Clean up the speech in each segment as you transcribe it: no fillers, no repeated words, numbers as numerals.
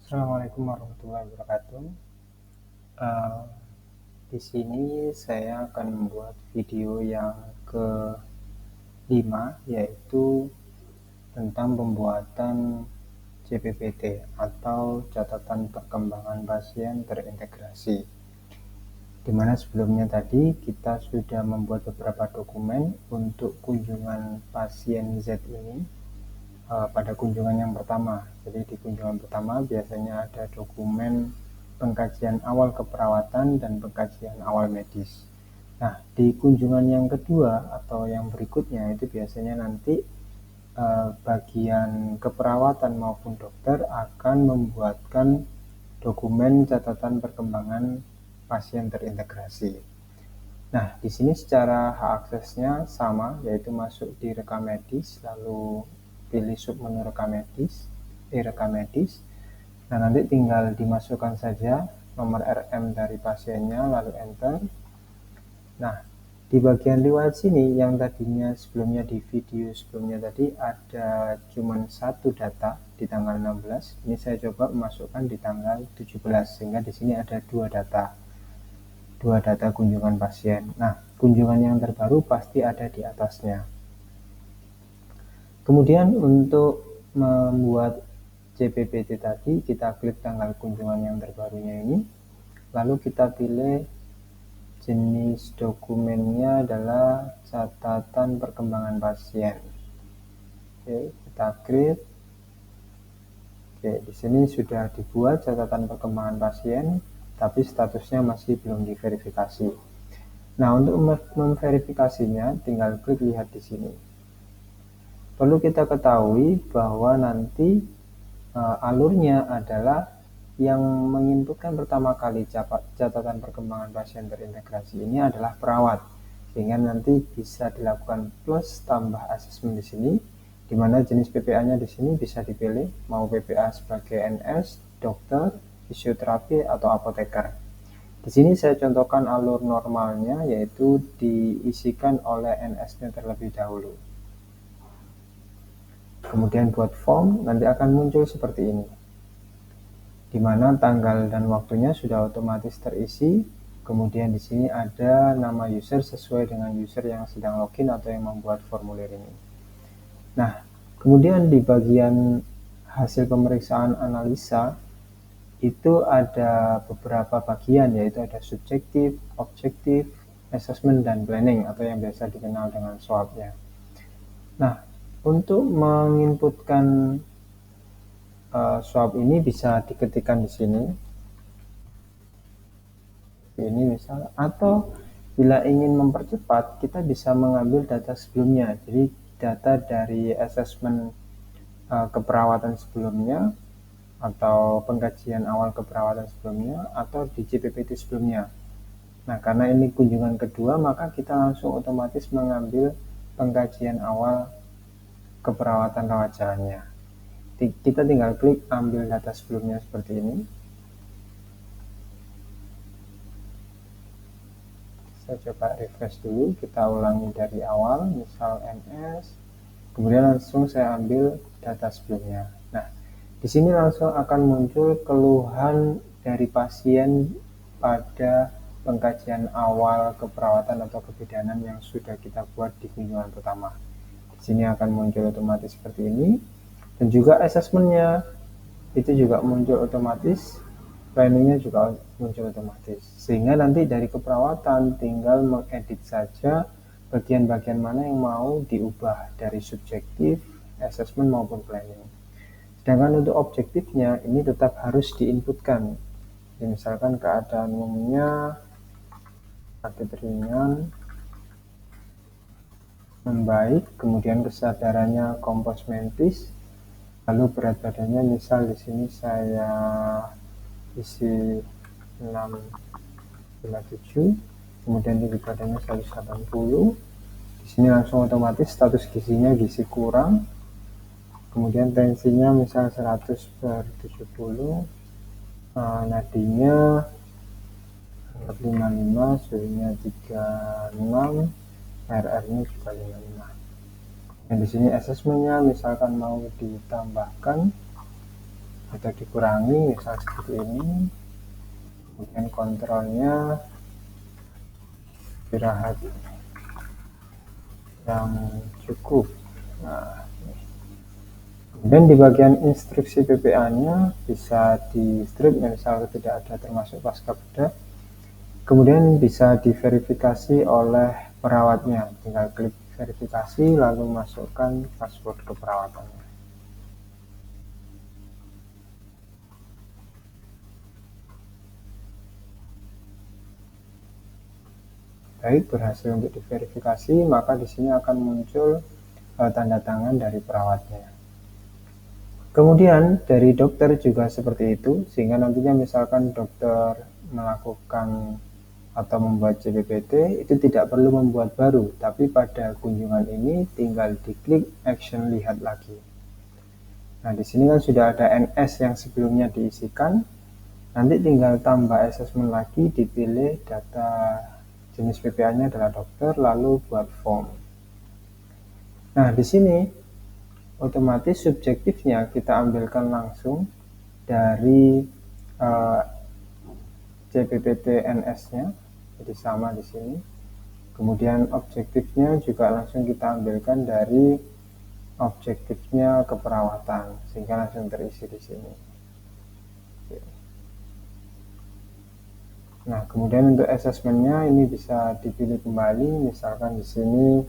Assalamualaikum warahmatullahi wabarakatuh. Eh, di sini saya akan membuat video yang ke-5, yaitu tentang pembuatan CPPT atau catatan perkembangan pasien terintegrasi. Dimana sebelumnya tadi kita sudah membuat beberapa dokumen untuk kunjungan pasien Z ini pada kunjungan yang pertama. Jadi di kunjungan pertama biasanya ada dokumen pengkajian awal keperawatan dan pengkajian awal medis. Nah, di kunjungan yang kedua atau yang berikutnya itu biasanya nanti bagian keperawatan maupun dokter akan membuatkan dokumen catatan perkembangan pasien terintegrasi. Nah, di sini secara hak aksesnya sama, yaitu masuk di rekam medis, lalu pilih submenu rekam medis. Nah, nanti tinggal dimasukkan saja nomor RM dari pasiennya, lalu enter. Nah, di bagian riwayat sini yang tadinya sebelumnya di video sebelumnya tadi ada cuma satu data di tanggal 16, ini saya coba memasukkan di tanggal 17 sehingga di sini ada dua data kunjungan pasien. Nah, kunjungan yang terbaru pasti ada di atasnya. Kemudian untuk membuat CPPT tadi, kita klik tanggal kunjungan yang terbarunya ini, lalu kita pilih jenis dokumennya adalah catatan perkembangan pasien. Oke, kita create. Oke, di sini sudah dibuat catatan perkembangan pasien, tapi statusnya masih belum diverifikasi. Nah, untuk memverifikasinya, tinggal klik lihat di sini. Perlu kita ketahui bahwa nanti alurnya adalah yang menginputkan pertama kali catatan perkembangan pasien terintegrasi ini adalah perawat, sehingga nanti bisa dilakukan plus tambah asesmen di sini, di mana jenis PPA-nya di sini bisa dipilih mau PPA sebagai NS, dokter, fisioterapi atau apoteker. Di sini saya contohkan alur normalnya, yaitu diisikan oleh NS-nya terlebih dahulu. Kemudian buat form, nanti akan muncul seperti ini, di mana tanggal dan waktunya sudah otomatis terisi. Kemudian di sini ada nama user sesuai dengan user yang sedang login atau yang membuat formulir ini. Nah, kemudian di bagian hasil pemeriksaan analisa itu ada beberapa bagian, yaitu ada subjektif, objektif, assessment, dan planning atau yang biasa dikenal dengan SWOT-nya. Nah, untuk menginputkan SWOT ini bisa diketikkan di sini. Ini misal, atau bila ingin mempercepat, kita bisa mengambil data sebelumnya. Jadi data dari asesmen keperawatan sebelumnya, atau pengkajian awal keperawatan sebelumnya, atau di CPPT sebelumnya. Nah, karena ini kunjungan kedua, maka kita langsung otomatis mengambil pengkajian awal keperawatan rawat jalannya. Kita tinggal klik ambil data sebelumnya seperti ini. Saya coba refresh dulu, kita ulangi dari awal, misal NS, kemudian langsung saya ambil data sebelumnya. Nah, di sini langsung akan muncul keluhan dari pasien pada pengkajian awal keperawatan atau kebidanan yang sudah kita buat di kunjungan pertama. Di sini akan muncul otomatis seperti ini, dan juga asesmennya itu juga muncul otomatis, planningnya juga muncul otomatis, sehingga nanti dari keperawatan tinggal mengedit saja bagian-bagian mana yang mau diubah dari subjektif, assessment maupun planning. Sedangkan untuk objektifnya ini tetap harus diinputkan. Jadi misalkan keadaan umumnya sakit ringan, membaik, kemudian kesadarannya kompos mentis, lalu berat badannya misal di sini saya isi 6,7, kemudian tinggi badannya 180. Di sini langsung otomatis status gizinya gizi kurang, kemudian tensinya misal 100/70, nadinya 55, suhunya 36, RR-nya juga 55. Dan di sini asesmennya misalkan mau ditambahkan atau dikurangi, misal seperti ini. Kemudian kontrolnya istirahat yang cukup. Nah, kemudian di bagian instruksi PPA-nya bisa di strip, misal tidak ada termasuk pasca bedah. Kemudian bisa diverifikasi oleh perawatnya, tinggal klik verifikasi lalu masukkan password ke perawatannya. Baik, berhasil untuk diverifikasi, maka di sini akan muncul tanda tangan dari perawatnya. Kemudian dari dokter juga seperti itu, sehingga nantinya misalkan dokter melakukan atau membuat CPPT, itu tidak perlu membuat baru, tapi pada kunjungan ini tinggal diklik action lihat lagi. Nah, di sini kan sudah ada NS yang sebelumnya diisikan, nanti tinggal tambah assessment lagi, dipilih data jenis PPA-nya adalah dokter, lalu buat form. Nah, di sini otomatis subjektifnya kita ambilkan langsung dari CPPT NS-nya, jadi sama di sini. Kemudian objektifnya juga langsung kita ambilkan dari objektifnya keperawatan, sehingga langsung terisi di sini. Nah, kemudian untuk assessmentnya ini bisa dipilih kembali, misalkan di sini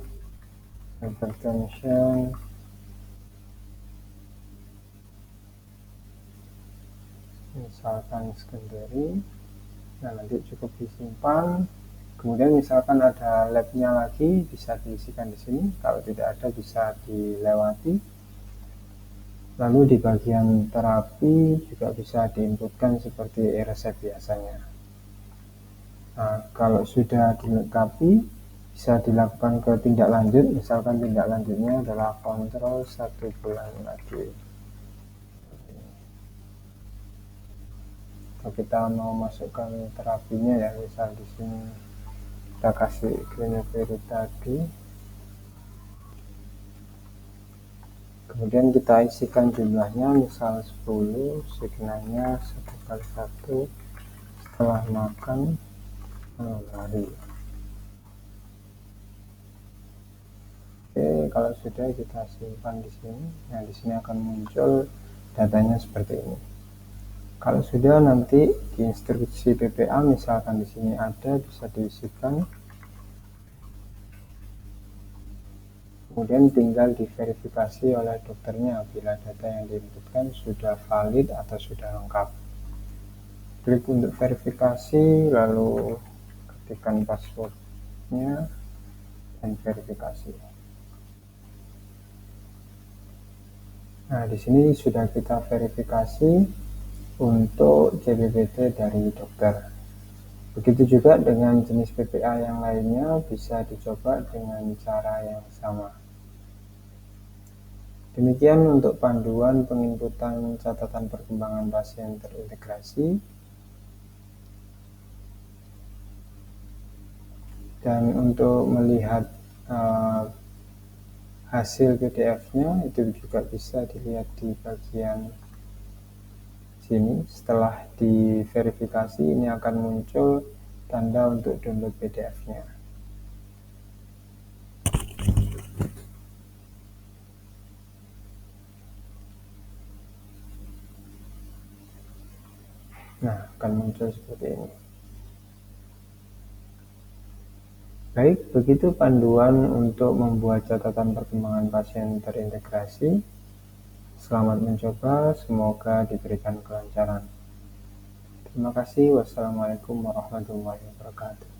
hypertension, misalkan secondary. Nah, nanti cukup disimpan. Kemudian misalkan ada labnya lagi, bisa diisikan di sini. Kalau tidak ada, bisa dilewati. Lalu di bagian terapi juga bisa diinputkan seperti resep biasanya. Nah, kalau sudah dilengkapi, bisa dilakukan ke tindak lanjut. Misalkan tindak lanjutnya adalah kontrol 1 bulan lagi. Kalau kita mau masukkan terapinya ya, misal di sini kita kasih Clinoperi tadi. Kemudian kita isikan jumlahnya, misal 10, signalnya 1x1 setelah makan hari. Oke, kalau sudah kita simpan di sini. Nah, di sini akan muncul datanya seperti ini. Kalau sudah, nanti di instruksi PPA misalkan di sini ada, bisa diisikan. Kemudian tinggal diverifikasi oleh dokternya bila data yang diinputkan sudah valid atau sudah lengkap. Klik untuk verifikasi, lalu ketikkan passwordnya dan verifikasi. Nah, di sini sudah kita verifikasi untuk CPPT dari dokter. Begitu juga dengan jenis PPA yang lainnya, bisa dicoba dengan cara yang sama. Demikian untuk panduan penginputan catatan perkembangan pasien terintegrasi. Dan untuk melihat hasil PDF-nya itu juga bisa dilihat di bagian sini. Setelah diverifikasi, ini akan muncul tanda untuk download PDF-nya. Nah, akan muncul seperti ini. Baik, begitu panduan untuk membuat catatan perkembangan pasien terintegrasi. Selamat mencoba, semoga diberikan kelancaran. Terima kasih. Wassalamualaikum warahmatullahi wabarakatuh.